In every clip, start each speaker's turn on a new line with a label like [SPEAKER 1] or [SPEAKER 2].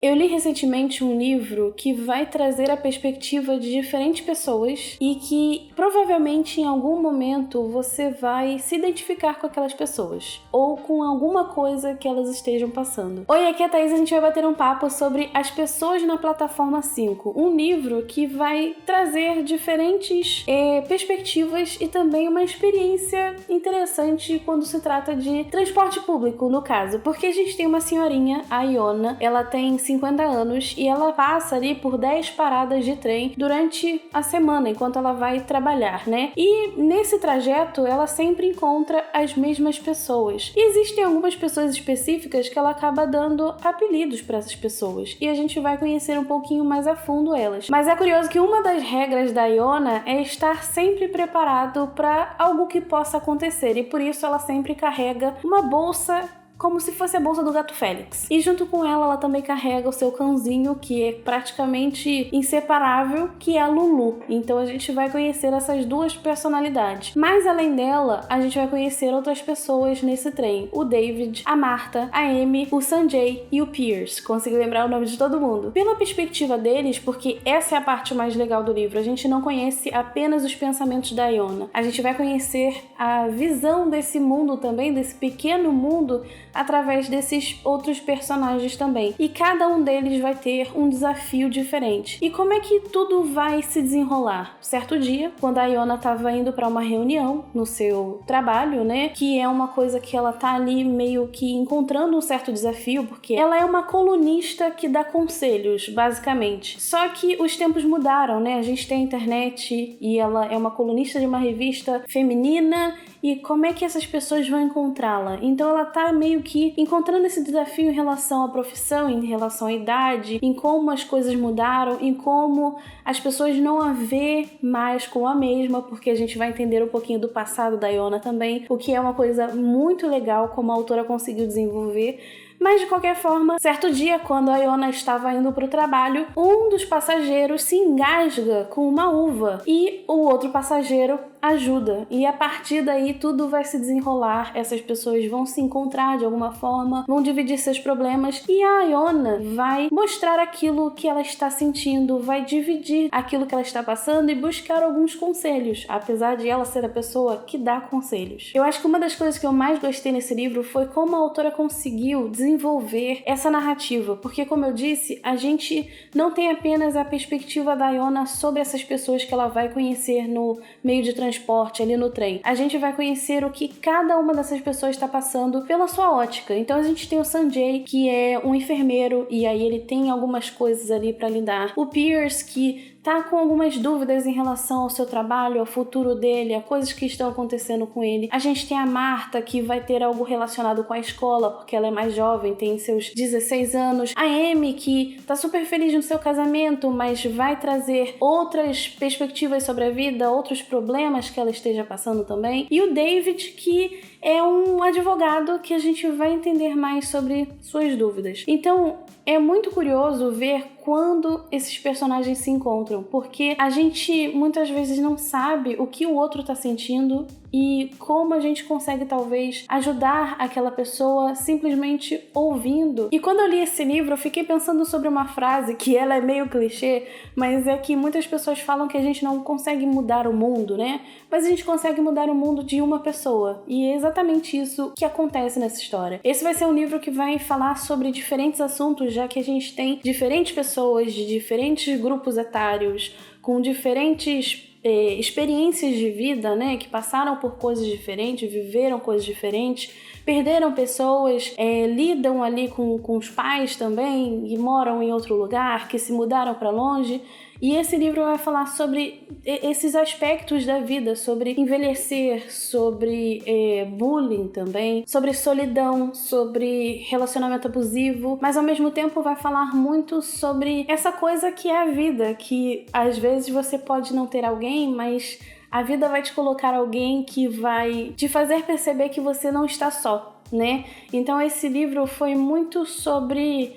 [SPEAKER 1] Eu li recentemente um livro que vai trazer a perspectiva de diferentes pessoas e que provavelmente em algum momento você vai se identificar com aquelas pessoas ou com alguma coisa que elas estejam passando. Oi, aqui é a Thaís, a gente vai bater um papo sobre As Pessoas na Plataforma 5, um livro que vai trazer diferentes perspectivas e também uma experiência interessante quando se trata de transporte público, no caso, porque a gente tem uma senhorinha, a Iona, ela tem 50 anos e ela passa ali por 10 paradas de trem durante a semana, enquanto ela vai trabalhar, né? E nesse trajeto ela sempre encontra as mesmas pessoas. E existem algumas pessoas específicas que ela acaba dando apelidos para essas pessoas. E a gente vai conhecer um pouquinho mais a fundo elas. Mas é curioso que uma das regras da Iona é estar sempre preparado para algo que possa acontecer. E por isso ela sempre carrega uma bolsa como se fosse a bolsa do gato Félix. E junto com ela também carrega o seu cãozinho, que é praticamente inseparável, que é a Lulu. Então a gente vai conhecer essas duas personalidades. Mas além dela, a gente vai conhecer outras pessoas nesse trem. O David, a Marta, a Amy, o Sanjay e o Pierce. Consegui lembrar o nome de todo mundo. Pela perspectiva deles, porque essa é a parte mais legal do livro, a gente não conhece apenas os pensamentos da Iona. A gente vai conhecer a visão desse mundo também, desse pequeno mundo, através desses outros personagens também. E cada um deles vai ter um desafio diferente. E como é que tudo vai se desenrolar? Certo dia, quando a Iona estava indo para uma reunião no seu trabalho, né, que é uma coisa que ela tá ali meio que encontrando um certo desafio, porque ela é uma colunista que dá conselhos, basicamente. Só que os tempos mudaram, né? A gente tem a internet e ela é uma colunista de uma revista feminina. E como é que essas pessoas vão encontrá-la? Então ela tá meio que encontrando esse desafio em relação à profissão, em relação à idade, em como as coisas mudaram, em como as pessoas não a vê mais como a mesma, porque a gente vai entender um pouquinho do passado da Iona também, o que é uma coisa muito legal como a autora conseguiu desenvolver. Mas de qualquer forma, certo dia, quando a Iona estava indo para o trabalho, um dos passageiros se engasga com uma uva e o outro passageiro ajuda. E a partir daí tudo vai se desenrolar, essas pessoas vão se encontrar de alguma forma, vão dividir seus problemas e a Iona vai mostrar aquilo que ela está sentindo, vai dividir aquilo que ela está passando e buscar alguns conselhos, apesar de ela ser a pessoa que dá conselhos. Eu acho que uma das coisas que eu mais gostei nesse livro foi como a autora conseguiu desenvolver essa narrativa, porque como eu disse, a gente não tem apenas a perspectiva da Iona sobre essas pessoas que ela vai conhecer no meio de transporte, ali no trem. A gente vai conhecer o que cada uma dessas pessoas está passando pela sua ótica. Então a gente tem o Sanjay, que é um enfermeiro, e aí ele tem algumas coisas ali para lidar. O Pierce, que tá com algumas dúvidas em relação ao seu trabalho, ao futuro dele, a coisas que estão acontecendo com ele. A gente tem a Marta, que vai ter algo relacionado com a escola, porque ela é mais jovem, tem seus 16 anos. A Amy, que tá super feliz no seu casamento, mas vai trazer outras perspectivas sobre a vida, outros problemas que ela esteja passando também. E o David, que é um advogado que a gente vai entender mais sobre suas dúvidas. Então, é muito curioso ver quando esses personagens se encontram, porque a gente muitas vezes não sabe o que o outro tá sentindo e como a gente consegue talvez ajudar aquela pessoa simplesmente ouvindo. E quando eu li esse livro, eu fiquei pensando sobre uma frase que ela é meio clichê, mas é que muitas pessoas falam que a gente não consegue mudar o mundo, né? Mas a gente consegue mudar o mundo de uma pessoa. E é exatamente isso que acontece nessa história. Esse vai ser um livro que vai falar sobre diferentes assuntos, já que a gente tem diferentes pessoas de diferentes grupos etários, com diferentes experiências de vida, né, que passaram por coisas diferentes, viveram coisas diferentes, perderam pessoas, lidam ali com os pais também e moram em outro lugar, que se mudaram para longe. E esse livro vai falar sobre esses aspectos da vida, sobre envelhecer, sobre bullying também, sobre solidão, sobre relacionamento abusivo, mas ao mesmo tempo vai falar muito sobre essa coisa que é a vida, que às vezes você pode não ter alguém, mas a vida vai te colocar alguém que vai te fazer perceber que você não está só, né? Então esse livro foi muito sobre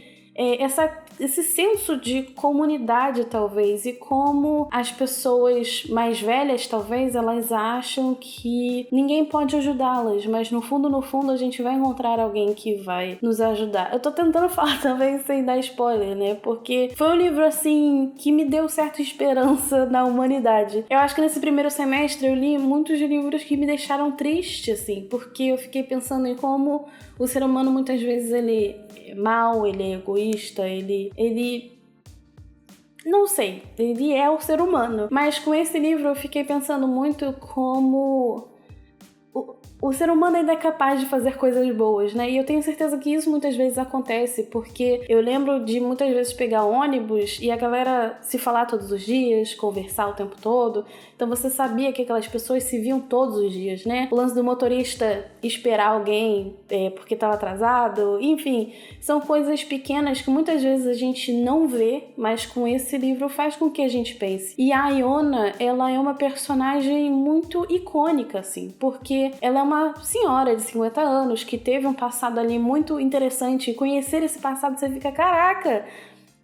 [SPEAKER 1] esse senso de comunidade, talvez, e como as pessoas mais velhas, talvez, elas acham que ninguém pode ajudá-las, mas no fundo, a gente vai encontrar alguém que vai nos ajudar. Eu tô tentando falar também sem dar spoiler, né? Porque foi um livro, assim, que me deu certa esperança na humanidade. Eu acho que nesse primeiro semestre eu li muitos livros que me deixaram triste, assim, porque eu fiquei pensando em como o ser humano, muitas vezes, ele é mau, ele é egoísta, ele não sei, ele é o ser humano. Mas com esse livro eu fiquei pensando muito como o ser humano ainda é capaz de fazer coisas boas, né? E eu tenho certeza que isso muitas vezes acontece, porque eu lembro de muitas vezes pegar ônibus e a galera se falar todos os dias, conversar o tempo todo. Então você sabia que aquelas pessoas se viam todos os dias, né? O lance do motorista esperar alguém porque estava atrasado, enfim, são coisas pequenas que muitas vezes a gente não vê, mas com esse livro faz com que a gente pense. E a Iona, ela é uma personagem muito icônica, assim, porque ela é uma senhora de 50 anos que teve um passado ali muito interessante, e conhecer esse passado você fica, caraca,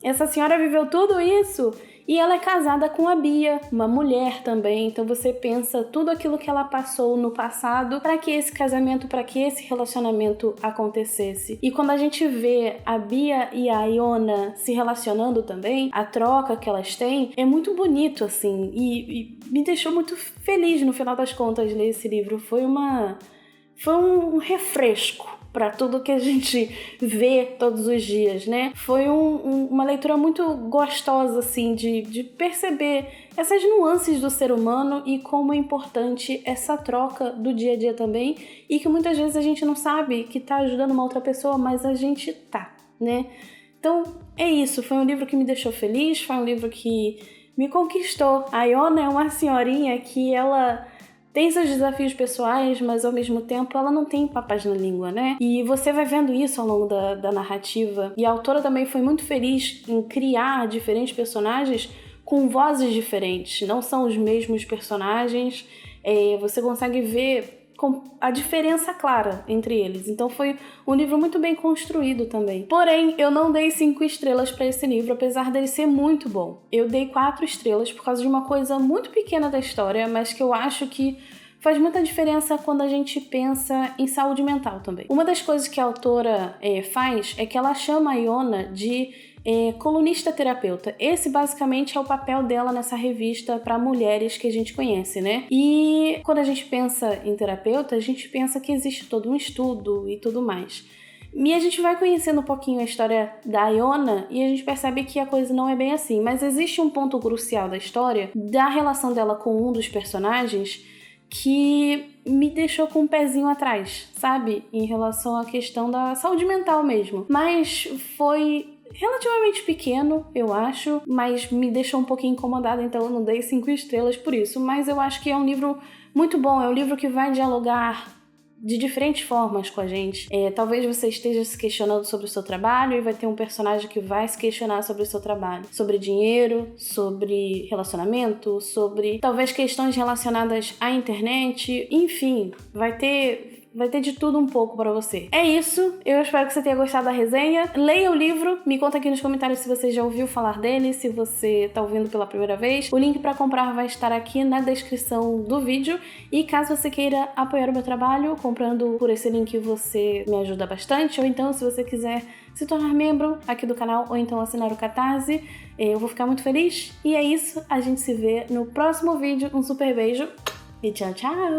[SPEAKER 1] essa senhora viveu tudo isso. E ela é casada com a Bia, uma mulher também, então você pensa tudo aquilo que ela passou no passado para que esse casamento, para que esse relacionamento acontecesse. E quando a gente vê a Bia e a Iona se relacionando também, a troca que elas têm é muito bonito, assim, e me deixou muito feliz no final das contas ler esse livro. Foi um refresco para tudo que a gente vê todos os dias, né? Foi uma leitura muito gostosa, assim, de perceber essas nuances do ser humano e como é importante essa troca do dia a dia também, e que muitas vezes a gente não sabe que tá ajudando uma outra pessoa, mas a gente tá, né? Então, é isso. Foi um livro que me deixou feliz, foi um livro que me conquistou. A Iona é uma senhorinha que ela tem seus desafios pessoais, mas ao mesmo tempo ela não tem papas na língua, né? E você vai vendo isso ao longo da narrativa. E a autora também foi muito feliz em criar diferentes personagens com vozes diferentes. Não são os mesmos personagens. Você consegue ver a diferença clara entre eles. Então foi um livro muito bem construído também. Porém, eu não dei 5 estrelas para esse livro, apesar dele ser muito bom. Eu dei 4 estrelas por causa de uma coisa muito pequena da história, mas que eu acho que faz muita diferença quando a gente pensa em saúde mental também. Uma das coisas que a autora faz é que ela chama a Iona de colunista terapeuta. Esse basicamente é o papel dela nessa revista para mulheres que a gente conhece, né? E quando a gente pensa em terapeuta, a gente pensa que existe todo um estudo e tudo mais. E a gente vai conhecendo um pouquinho a história da Iona e a gente percebe que a coisa não é bem assim. Mas existe um ponto crucial da história, da relação dela com um dos personagens, que me deixou com um pezinho atrás, sabe? Em relação à questão da saúde mental mesmo. Mas foi relativamente pequeno, eu acho, mas me deixou um pouquinho incomodada, então eu não dei 5 estrelas por isso. Mas eu acho que é um livro muito bom, é um livro que vai dialogar de diferentes formas com a gente. Talvez você esteja se questionando sobre o seu trabalho e vai ter um personagem que vai se questionar sobre o seu trabalho, sobre dinheiro, sobre relacionamento, sobre talvez questões relacionadas à internet, enfim, vai ter de tudo um pouco pra você. É isso, eu espero que você tenha gostado da resenha. Leia o livro, me conta aqui nos comentários se você já ouviu falar dele, se você tá ouvindo pela primeira vez. O link pra comprar vai estar aqui na descrição do vídeo. E caso você queira apoiar o meu trabalho, comprando por esse link você me ajuda bastante. Ou então, se você quiser se tornar membro aqui do canal, ou então assinar o Catarse, eu vou ficar muito feliz. E é isso, a gente se vê no próximo vídeo. Um super beijo e tchau, tchau!